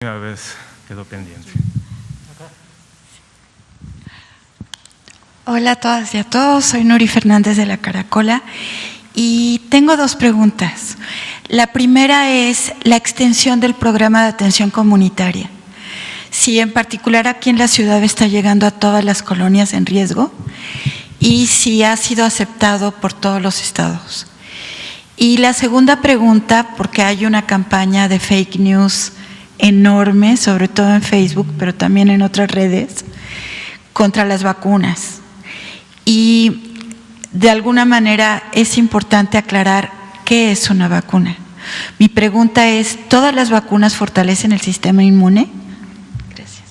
Una vez quedó pendiente. Hola a todas y a todos, soy Nuri Fernández de La Caracola y tengo dos preguntas. La primera es la extensión del programa de atención comunitaria. Si en particular aquí en la ciudad está llegando a todas las colonias en riesgo y si ha sido aceptado por todos los estados. Y la segunda pregunta, porque hay una campaña de fake news enorme, sobre todo en Facebook, pero también en otras redes, contra las vacunas. Y de alguna manera es importante aclarar qué es una vacuna. Mi pregunta es, ¿todas las vacunas fortalecen el sistema inmune? Gracias.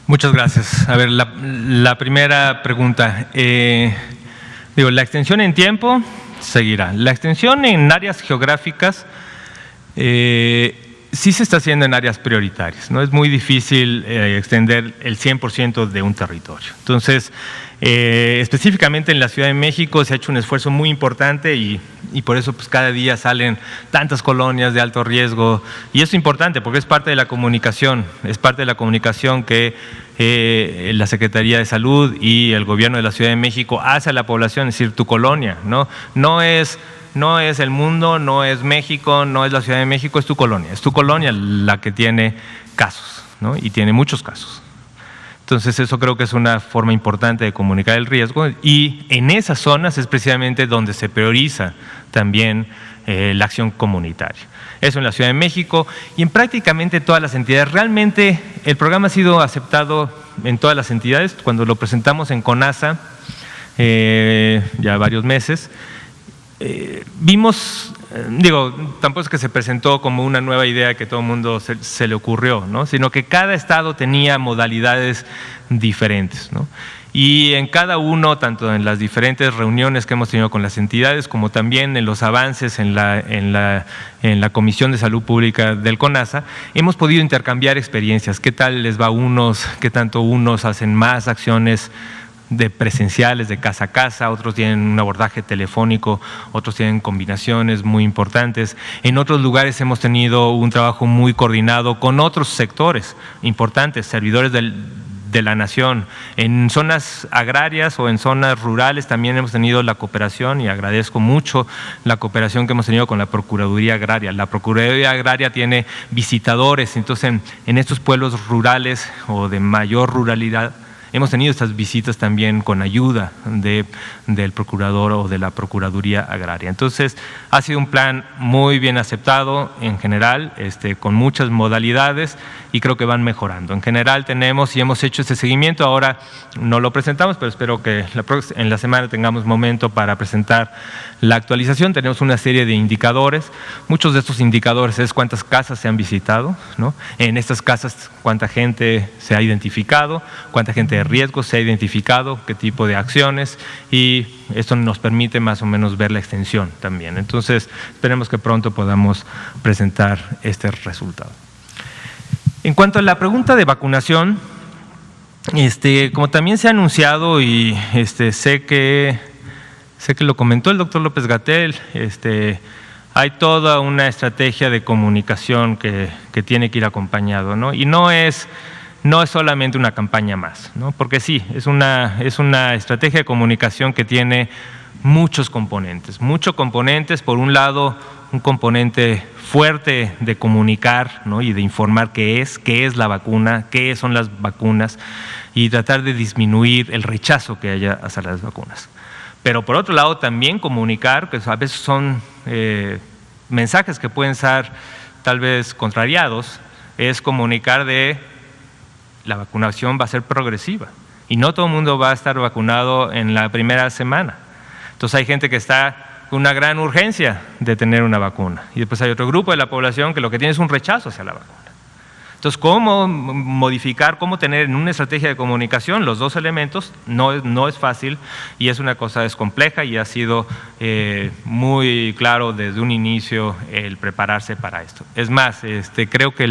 Muchas gracias. A ver, la primera pregunta. La extensión en tiempo seguirá. La extensión en áreas geográficas sí se está haciendo en áreas prioritarias, ¿no? Es muy difícil extender el 100% de un territorio. Entonces, específicamente en la Ciudad de México se ha hecho un esfuerzo muy importante y por eso pues, cada día salen tantas colonias de alto riesgo. Y eso es importante porque es parte de la comunicación, que la Secretaría de Salud y el Gobierno de la Ciudad de México hace a la población, es decir, tu colonia, ¿no? No es el mundo, no es México, no es la Ciudad de México, es tu colonia la que tiene casos, ¿no? Y tiene muchos casos. Entonces eso creo que es una forma importante de comunicar el riesgo y en esas zonas es precisamente donde se prioriza también la acción comunitaria. Eso en la Ciudad de México y en prácticamente todas las entidades. Realmente el programa ha sido aceptado en todas las entidades. Cuando lo presentamos en CONASA, ya varios meses, vimos, tampoco es que se presentó como una nueva idea que todo el mundo se le ocurrió, ¿no? Sino que cada estado tenía modalidades diferentes, ¿no? Y en cada uno, tanto en las diferentes reuniones que hemos tenido con las entidades, como también en los avances en la Comisión de Salud Pública del CONASA, hemos podido intercambiar experiencias. ¿Qué tal les va a unos? ¿Qué tanto unos hacen más acciones de presenciales, de casa a casa? Otros tienen un abordaje telefónico, otros tienen combinaciones muy importantes. En otros lugares hemos tenido un trabajo muy coordinado con otros sectores importantes, servidores de la nación. En zonas agrarias o en zonas rurales también hemos tenido la cooperación y agradezco mucho la cooperación que hemos tenido con la Procuraduría Agraria. La Procuraduría Agraria tiene visitadores, entonces en estos pueblos rurales o de mayor ruralidad hemos tenido estas visitas también con ayuda del procurador o de la Procuraduría Agraria. Entonces, ha sido un plan muy bien aceptado en general, con muchas modalidades y creo que van mejorando. En general tenemos y hemos hecho este seguimiento, ahora no lo presentamos, pero espero que en la semana tengamos momento para presentar la actualización. Tenemos una serie de indicadores, muchos de estos indicadores es cuántas casas se han visitado, ¿no? En estas casas cuánta gente se ha identificado, cuánta gente de riesgo se ha identificado, qué tipo de acciones y esto nos permite más o menos ver la extensión también. Entonces, esperemos que pronto podamos presentar este resultado. En cuanto a la pregunta de vacunación, como también se ha anunciado y sé que lo comentó el doctor López-Gatell, hay toda una estrategia de comunicación que tiene que ir acompañado, ¿no? Y no es solamente una campaña más, ¿no? Porque sí, es una estrategia de comunicación que tiene muchos componentes. Por un lado, un componente fuerte de comunicar, ¿no? Y de informar qué es la vacuna, qué son las vacunas y tratar de disminuir el rechazo que haya hacia las vacunas. Pero por otro lado también comunicar, que a veces son mensajes que pueden ser tal vez contrariados, es comunicar de la vacunación va a ser progresiva y no todo el mundo va a estar vacunado en la primera semana. Entonces hay gente que está con una gran urgencia de tener una vacuna y después hay otro grupo de la población que lo que tiene es un rechazo hacia la vacuna. Entonces, ¿cómo modificar, cómo tener en una estrategia de comunicación los dos elementos? No es fácil y es compleja y ha sido muy claro desde un inicio el prepararse para esto. Es más, creo que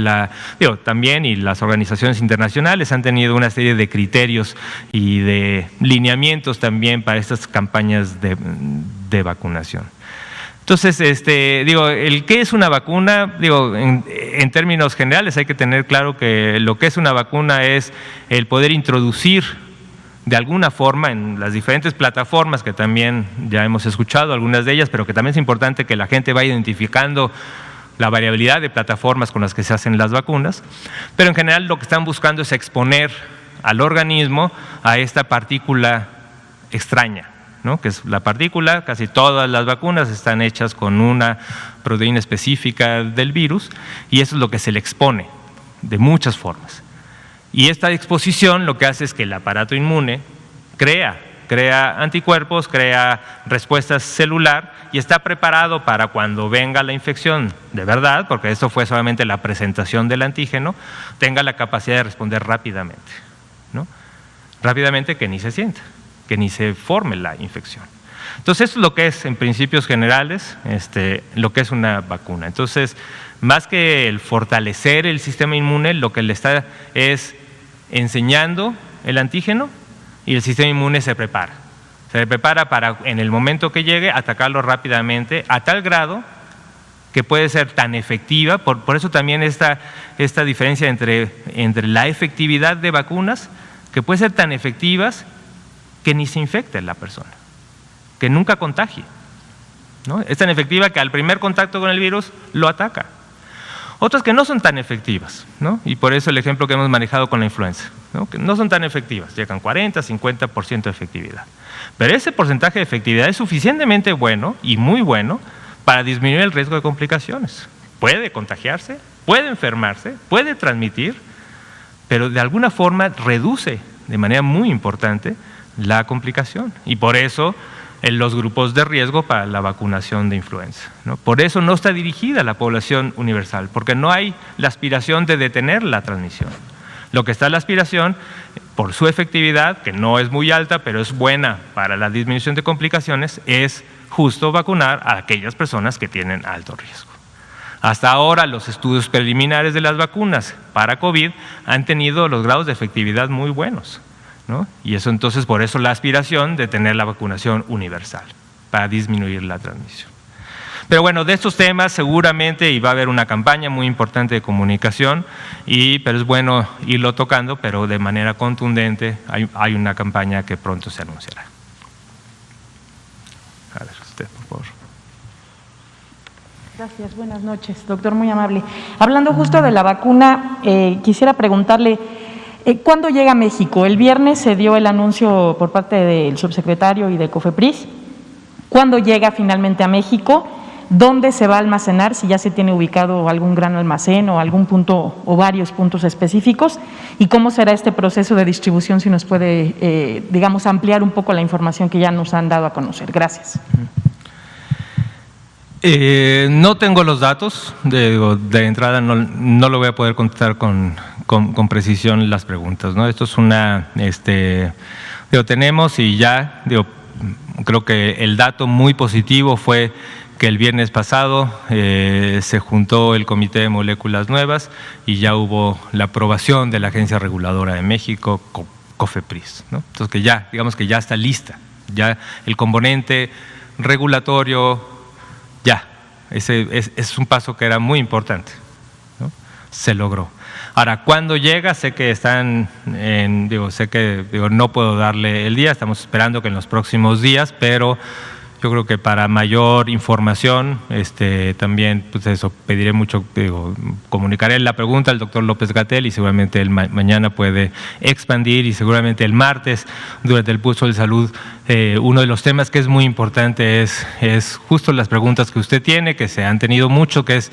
también y las organizaciones internacionales han tenido una serie de criterios y de lineamientos también para estas campañas de vacunación. Entonces, el qué es una vacuna, en términos generales hay que tener claro que lo que es una vacuna es el poder introducir de alguna forma en las diferentes plataformas que también ya hemos escuchado, algunas de ellas, pero que también es importante que la gente vaya identificando la variabilidad de plataformas con las que se hacen las vacunas, pero en general lo que están buscando es exponer al organismo a esta partícula extraña, ¿no? Que es la partícula. Casi todas las vacunas están hechas con una proteína específica del virus y eso es lo que se le expone de muchas formas. Y esta exposición lo que hace es que el aparato inmune crea anticuerpos, crea respuesta celular y está preparado para cuando venga la infección de verdad, porque esto fue solamente la presentación del antígeno, tenga la capacidad de responder rápidamente, ¿no? Rápidamente, que ni se sienta, que ni se forme la infección. Entonces, eso es lo que es, en principios generales, lo que es una vacuna. Entonces, más que el fortalecer el sistema inmune, lo que le está es enseñando el antígeno y el sistema inmune se prepara. Se prepara para, en el momento que llegue, atacarlo rápidamente, a tal grado que puede ser tan efectiva, por eso también esta diferencia entre la efectividad de vacunas, que puede ser tan efectivas que ni se infecte la persona, que nunca contagie, ¿no? Es tan efectiva que al primer contacto con el virus lo ataca. Otras que no son tan efectivas, ¿no? Y por eso el ejemplo que hemos manejado con la influenza, ¿no? Que no son tan efectivas, llegan 40, 50% de efectividad. Pero ese porcentaje de efectividad es suficientemente bueno y muy bueno para disminuir el riesgo de complicaciones. Puede contagiarse, puede enfermarse, puede transmitir, pero de alguna forma reduce de manera muy importante la complicación. Y por eso en los grupos de riesgo para la vacunación de influenza, ¿no? Por eso no está dirigida a la población universal, porque no hay la aspiración de detener la transmisión. Lo que está en la aspiración, por su efectividad, que no es muy alta, pero es buena para la disminución de complicaciones, es justo vacunar a aquellas personas que tienen alto riesgo. Hasta ahora los estudios preliminares de las vacunas para COVID han tenido los grados de efectividad muy buenos, ¿no? Y eso entonces, por eso la aspiración de tener la vacunación universal para disminuir la transmisión. Pero bueno, de estos temas seguramente y va a haber una campaña muy importante de comunicación, pero es bueno irlo tocando, pero de manera contundente. Hay una campaña que pronto se anunciará. A ver, usted, por favor. Gracias, buenas noches, doctor, muy amable. Hablando justo de la vacuna, quisiera preguntarle, ¿cuándo llega a México? El viernes se dio el anuncio por parte del subsecretario y de COFEPRIS. ¿Cuándo llega finalmente a México? ¿Dónde se va a almacenar? Si ya se tiene ubicado algún gran almacén o algún punto o varios puntos específicos. ¿Y cómo será este proceso de distribución? Si nos puede, ampliar un poco la información que ya nos han dado a conocer. Gracias. No tengo los datos, de entrada no lo voy a poder contestar con precisión las preguntas, ¿no? Esto es una, tenemos y ya, creo que el dato muy positivo fue que el viernes pasado se juntó el Comité de Moléculas Nuevas y ya hubo la aprobación de la Agencia Reguladora de México, COFEPRIS, ¿no? Entonces que ya, digamos que ya está lista, ya el componente regulatorio, ya, ese es un paso que era muy importante, ¿no? Se logró. Ahora, ¿cuándo llega? Sé que no puedo darle el día, estamos esperando que en los próximos días, pero yo creo que para mayor información, también, pues eso, pediré mucho, comunicaré la pregunta al doctor López-Gatell y seguramente él mañana puede expandir y seguramente el martes, durante el Pulso de Salud, uno de los temas que es muy importante es justo las preguntas que usted tiene, que se han tenido mucho, que es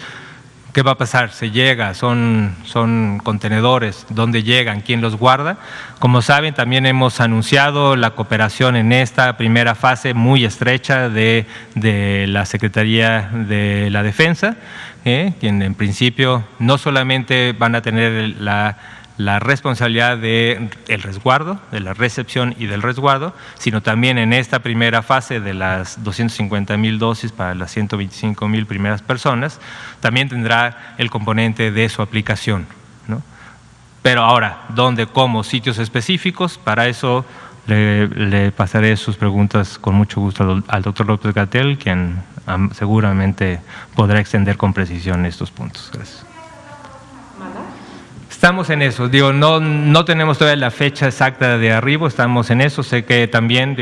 ¿qué va a pasar? ¿Se llega? ¿Son contenedores? ¿Dónde llegan? ¿Quién los guarda? Como saben, también hemos anunciado la cooperación en esta primera fase muy estrecha de la Secretaría de la Defensa, quien en principio no solamente van a tener la responsabilidad del resguardo, de la recepción y del resguardo, sino también en esta primera fase de las 250,000 dosis para las 125,000 primeras personas, también tendrá el componente de su aplicación, ¿no? Pero ahora, ¿dónde, cómo, sitios específicos? Para eso le pasaré sus preguntas con mucho gusto al doctor López-Gatell, quien seguramente podrá extender con precisión estos puntos. Gracias. Estamos en eso, no tenemos todavía la fecha exacta de arribo, estamos en eso. Sé que también,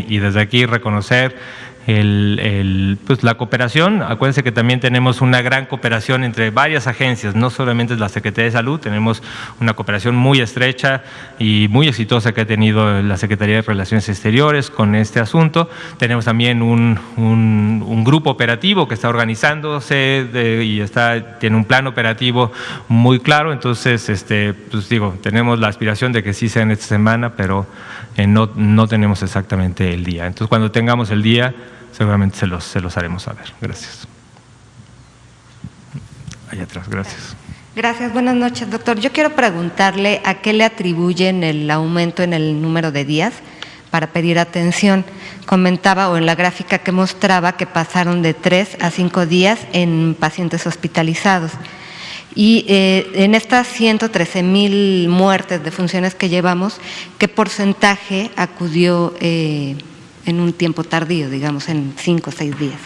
y desde aquí reconocer pues la cooperación. Acuérdense que también tenemos una gran cooperación entre varias agencias, no solamente la Secretaría de Salud, tenemos una cooperación muy estrecha y muy exitosa que ha tenido la Secretaría de Relaciones Exteriores con este asunto. Tenemos también un grupo operativo que está organizándose y tiene un plan operativo muy claro. Entonces, pues tenemos la aspiración de que sí sea en esta semana, pero no tenemos exactamente el día. Entonces, cuando tengamos el día, seguramente se los haremos saber. Gracias. Allá atrás, gracias. Gracias, buenas noches, doctor. Yo quiero preguntarle a qué le atribuyen el aumento en el número de días para pedir atención. Comentaba, o en la gráfica que mostraba, que pasaron de 3 a 5 días en pacientes hospitalizados. Y en estas 113,000 muertes de funciones que llevamos, ¿qué porcentaje acudió en un tiempo tardío, digamos, en 5 o 6 días?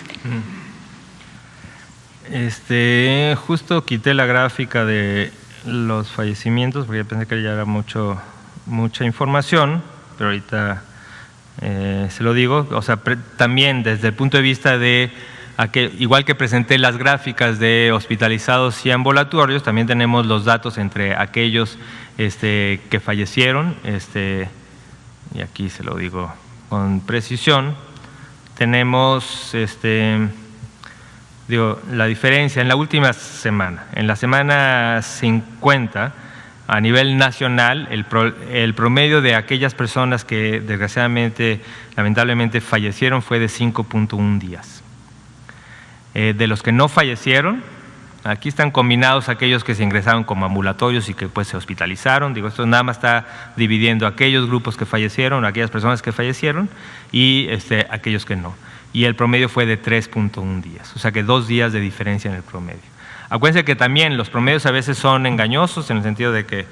Justo quité la gráfica de los fallecimientos porque pensé que ya era mucha información, pero ahorita se lo digo. O sea, también desde el punto de vista de igual que presenté las gráficas de hospitalizados y ambulatorios, también tenemos los datos entre aquellos que fallecieron, y aquí se lo digo con precisión. Tenemos la diferencia en la última semana. En la semana 50, a nivel nacional, el promedio de aquellas personas que desgraciadamente, lamentablemente fallecieron fue de 5.1 días. De los que no fallecieron, aquí están combinados aquellos que se ingresaron como ambulatorios y que pues se hospitalizaron. Esto nada más está dividiendo aquellos grupos que fallecieron, aquellas personas que fallecieron y aquellos que no. Y el promedio fue de 3.1 días, o sea que 2 días de diferencia en el promedio. Acuérdense que también los promedios a veces son engañosos en el sentido de que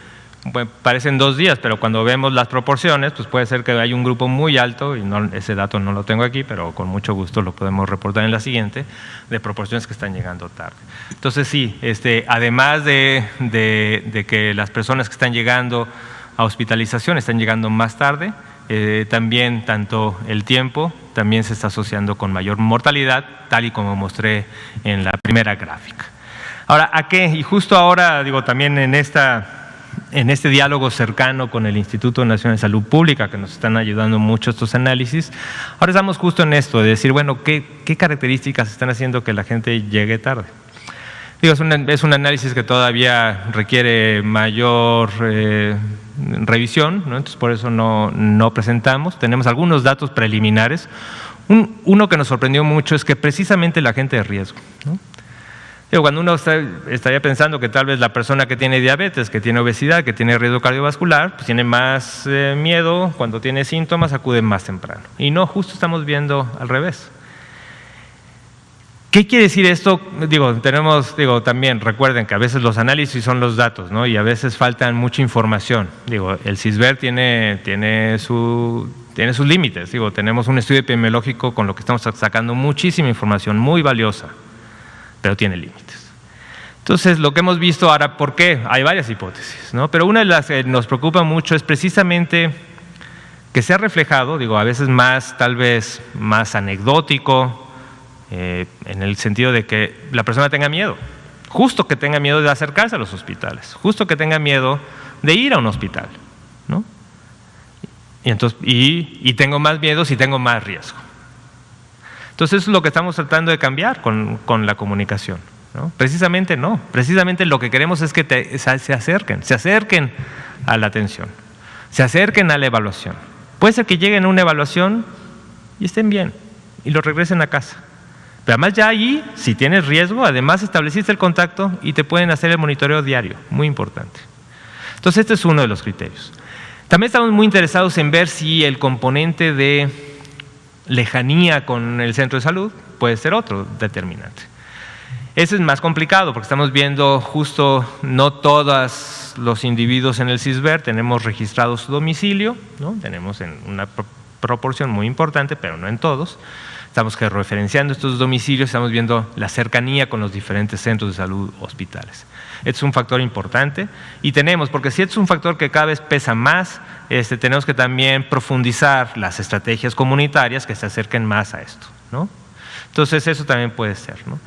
parecen 2 días, pero cuando vemos las proporciones, pues puede ser que hay un grupo muy alto, y ese dato no lo tengo aquí, pero con mucho gusto lo podemos reportar en la siguiente, de proporciones que están llegando tarde. Entonces sí, además de que las personas que están llegando a hospitalización están llegando más tarde, también tanto el tiempo también se está asociando con mayor mortalidad, tal y como mostré en la primera gráfica. Ahora, ¿a qué? Y justo ahora, también en este diálogo cercano con el Instituto Nacional de Salud Pública, que nos están ayudando mucho estos análisis, ahora estamos justo en esto, de decir, bueno, ¿qué características están haciendo que la gente llegue tarde? Es un análisis que todavía requiere mayor revisión, ¿no? Entonces por eso no presentamos. Tenemos algunos datos preliminares. Uno que nos sorprendió mucho es que precisamente la gente de riesgo, ¿no? Cuando uno estaría pensando que tal vez la persona que tiene diabetes, que tiene obesidad, que tiene riesgo cardiovascular, pues tiene más miedo, cuando tiene síntomas acude más temprano. Y no, justo estamos viendo al revés. ¿Qué quiere decir esto? También recuerden que a veces los análisis son los datos, ¿no? Y a veces faltan mucha información. El CISBER tiene sus límites. Tenemos un estudio epidemiológico con lo que estamos sacando muchísima información muy valiosa, pero tiene límites. Entonces, lo que hemos visto ahora, ¿por qué? Hay varias hipótesis, ¿no? Pero una de las que nos preocupa mucho es precisamente que se ha reflejado, a veces tal vez más anecdótico, en el sentido de que la persona tenga miedo, justo que tenga miedo de acercarse a los hospitales, justo que tenga miedo de ir a un hospital, ¿no? Y tengo más miedo si tengo más riesgo. Entonces, eso es lo que estamos tratando de cambiar con la comunicación, ¿no? Precisamente no, precisamente lo que queremos es que se acerquen a la atención, se acerquen a la evaluación. Puede ser que lleguen a una evaluación y estén bien y lo regresen a casa. Pero además ya allí, si tienes riesgo, además estableciste el contacto y te pueden hacer el monitoreo diario, muy importante. Entonces, este es uno de los criterios. También estamos muy interesados en ver si el componente de lejanía con el centro de salud puede ser otro determinante. Ese es más complicado porque estamos viendo justo no todos los individuos en el CISBER tenemos registrado su domicilio, ¿no? Tenemos en una proporción muy importante, pero no en todos. Estamos georreferenciando estos domicilios, estamos viendo la cercanía con los diferentes centros de salud, hospitales. Este es un factor importante y porque si este es un factor que cada vez pesa más, tenemos que también profundizar las estrategias comunitarias que se acerquen más a esto, ¿no? Entonces eso también puede ser, ¿no?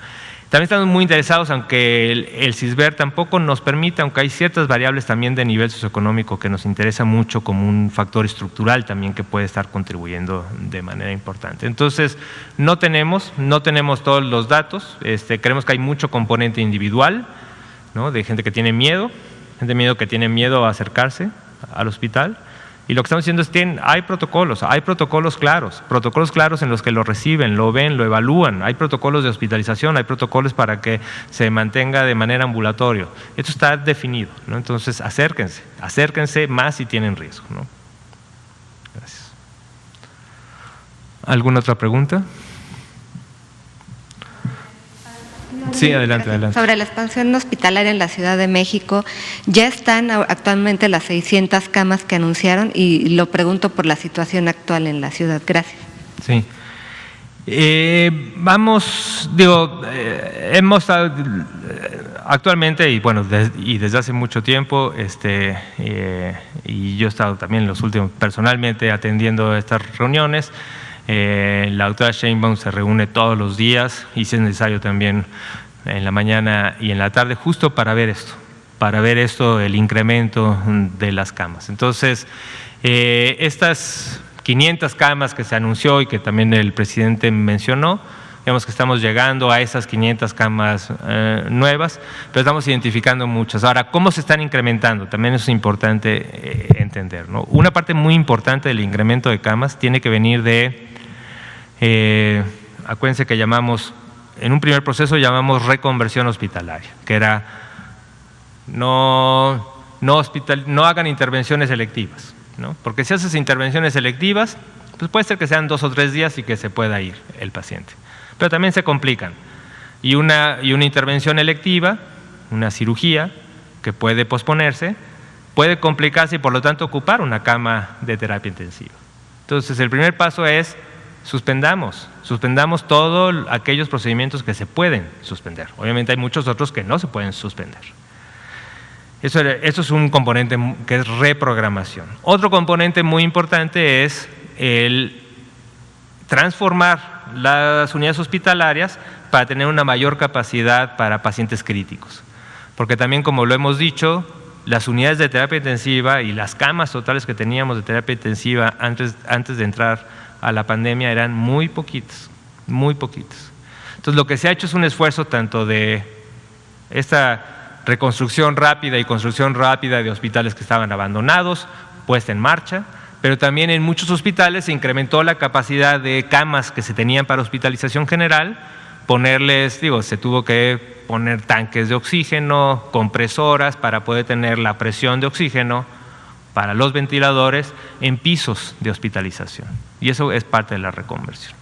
También estamos muy interesados, aunque el CISBER tampoco nos permite, aunque hay ciertas variables también de nivel socioeconómico que nos interesa mucho como un factor estructural también que puede estar contribuyendo de manera importante. Entonces, no tenemos todos los datos, creemos que hay mucho componente individual, ¿no? De gente que tiene miedo, que tiene miedo a acercarse al hospital. Y lo que estamos diciendo es que hay protocolos claros en los que lo reciben, lo ven, lo evalúan, hay protocolos de hospitalización, hay protocolos para que se mantenga de manera ambulatoria. Esto está definido, ¿no? Entonces acérquense más si tienen riesgo, ¿no? Gracias. ¿Alguna otra pregunta? Sí, adelante. Sobre la expansión hospitalaria en la Ciudad de México, ya están actualmente las 600 camas que anunciaron y lo pregunto por la situación actual en la ciudad. Gracias. Sí. Hemos actualmente y desde hace mucho tiempo, y yo he estado también los últimos personalmente atendiendo estas reuniones. La doctora Sheinbaum se reúne todos los días y si es necesario también en la mañana y en la tarde justo para ver esto, el incremento de las camas. Entonces, estas 500 camas que se anunció y que también el presidente mencionó, digamos que estamos llegando a esas 500 camas nuevas, pero estamos identificando muchas. Ahora, ¿cómo se están incrementando? También es importante entender, ¿no? Una parte muy importante del incremento de camas tiene que venir acuérdense que en un primer proceso llamamos reconversión hospitalaria, que era no hagan intervenciones selectivas, ¿no? Porque si haces intervenciones selectivas, pues puede ser que sean 2 o 3 días y que se pueda ir el paciente. Pero también se complican. Y una intervención electiva, una cirugía que puede posponerse, puede complicarse y por lo tanto ocupar una cama de terapia intensiva. Entonces el primer paso es suspendamos todos aquellos procedimientos que se pueden suspender. Obviamente hay muchos otros que no se pueden suspender. Eso es un componente que es reprogramación. Otro componente muy importante es el transformar las unidades hospitalarias para tener una mayor capacidad para pacientes críticos. Porque también, como lo hemos dicho, las unidades de terapia intensiva y las camas totales que teníamos de terapia intensiva antes de entrar a la pandemia eran muy poquitas. Entonces, lo que se ha hecho es un esfuerzo tanto de esta reconstrucción rápida y construcción rápida de hospitales que estaban abandonados, puesta en marcha, pero también en muchos hospitales se incrementó la capacidad de camas que se tenían para hospitalización general, se tuvo que poner tanques de oxígeno, compresoras para poder tener la presión de oxígeno para los ventiladores en pisos de hospitalización. Y eso es parte de la reconversión.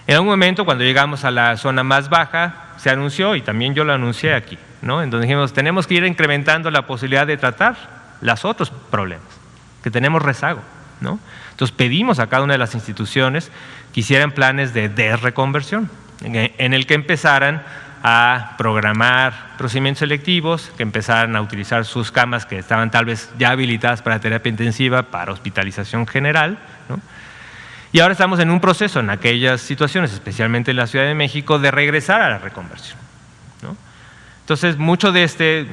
En algún momento, cuando llegamos a la zona más baja, se anunció, y también yo lo anuncié aquí, ¿no? Entonces dijimos, tenemos que ir incrementando la posibilidad de tratar los otros problemas, que tenemos rezago, ¿no? Entonces pedimos a cada una de las instituciones que hicieran planes de reconversión, en el que empezaran a programar procedimientos selectivos, que empezaran a utilizar sus camas que estaban tal vez ya habilitadas para terapia intensiva, para hospitalización general, ¿no? Y ahora estamos en un proceso en aquellas situaciones, especialmente en la Ciudad de México, de regresar a la reconversión, ¿no? Entonces, mucho de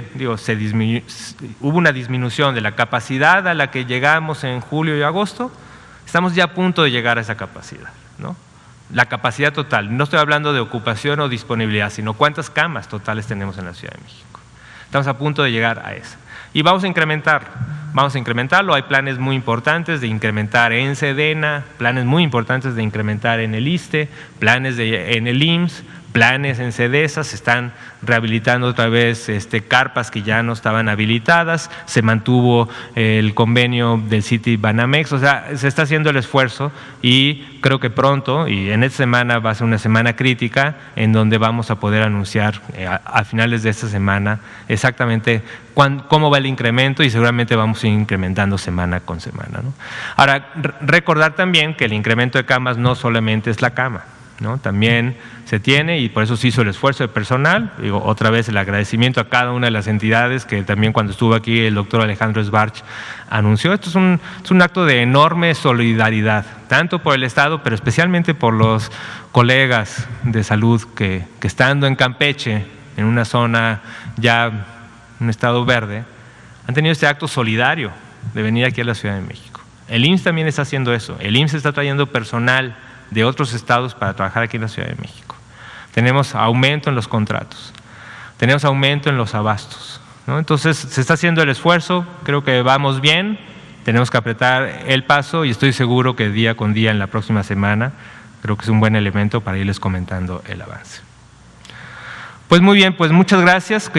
hubo una disminución de la capacidad a la que llegamos en julio y agosto, estamos ya a punto de llegar a esa capacidad, ¿no? La capacidad total, no estoy hablando de ocupación o disponibilidad, sino cuántas camas totales tenemos en la Ciudad de México. Estamos a punto de llegar a esa. Y vamos a incrementarlo, hay planes muy importantes de incrementar en Sedena, planes muy importantes de incrementar en el ISSSTE, planes en el IMSS, planes en CEDESA, se están rehabilitando otra vez carpas que ya no estaban habilitadas, se mantuvo el convenio del City Banamex, o sea, se está haciendo el esfuerzo y creo que pronto, y en esta semana va a ser una semana crítica en donde vamos a poder anunciar a finales de esta semana exactamente cómo va el incremento y seguramente vamos a ir incrementando semana con semana, ¿no? Ahora, recordar también que el incremento de camas no solamente es la cama, ¿no? También se tiene, y por eso se hizo el esfuerzo de personal. Digo, otra vez el agradecimiento a cada una de las entidades que también cuando estuvo aquí el doctor Alejandro Sbarch anunció. Esto es un acto de enorme solidaridad, tanto por el Estado, pero especialmente por los colegas de salud que estando en Campeche, en una zona ya, un estado verde, han tenido este acto solidario de venir aquí a la Ciudad de México. El IMSS también está haciendo eso. El IMSS está trayendo personal de otros estados para trabajar aquí en la Ciudad de México. Tenemos aumento en los contratos, tenemos aumento en los abastos, ¿no? Entonces se está haciendo el esfuerzo, creo que vamos bien, tenemos que apretar el paso y estoy seguro que día con día en la próxima semana creo que es un buen elemento para irles comentando el avance. Pues muy bien, pues muchas gracias.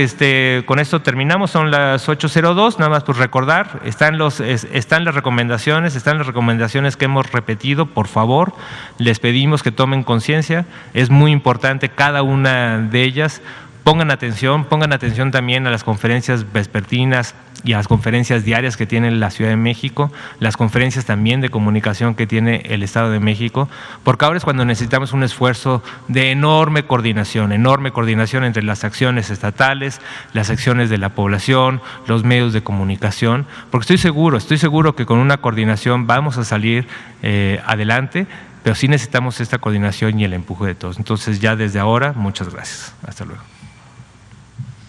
Con esto terminamos, son las 8:02, nada más por recordar, están las recomendaciones que hemos repetido, por favor, les pedimos que tomen conciencia, es muy importante cada una de ellas. Pongan atención también a las conferencias vespertinas y a las conferencias diarias que tiene la Ciudad de México, las conferencias también de comunicación que tiene el Estado de México, porque ahora es cuando necesitamos un esfuerzo de enorme coordinación entre las acciones estatales, las acciones de la población, los medios de comunicación, porque estoy seguro que con una coordinación vamos a salir adelante, pero sí necesitamos esta coordinación y el empuje de todos. Entonces ya desde ahora, muchas gracias. Hasta luego.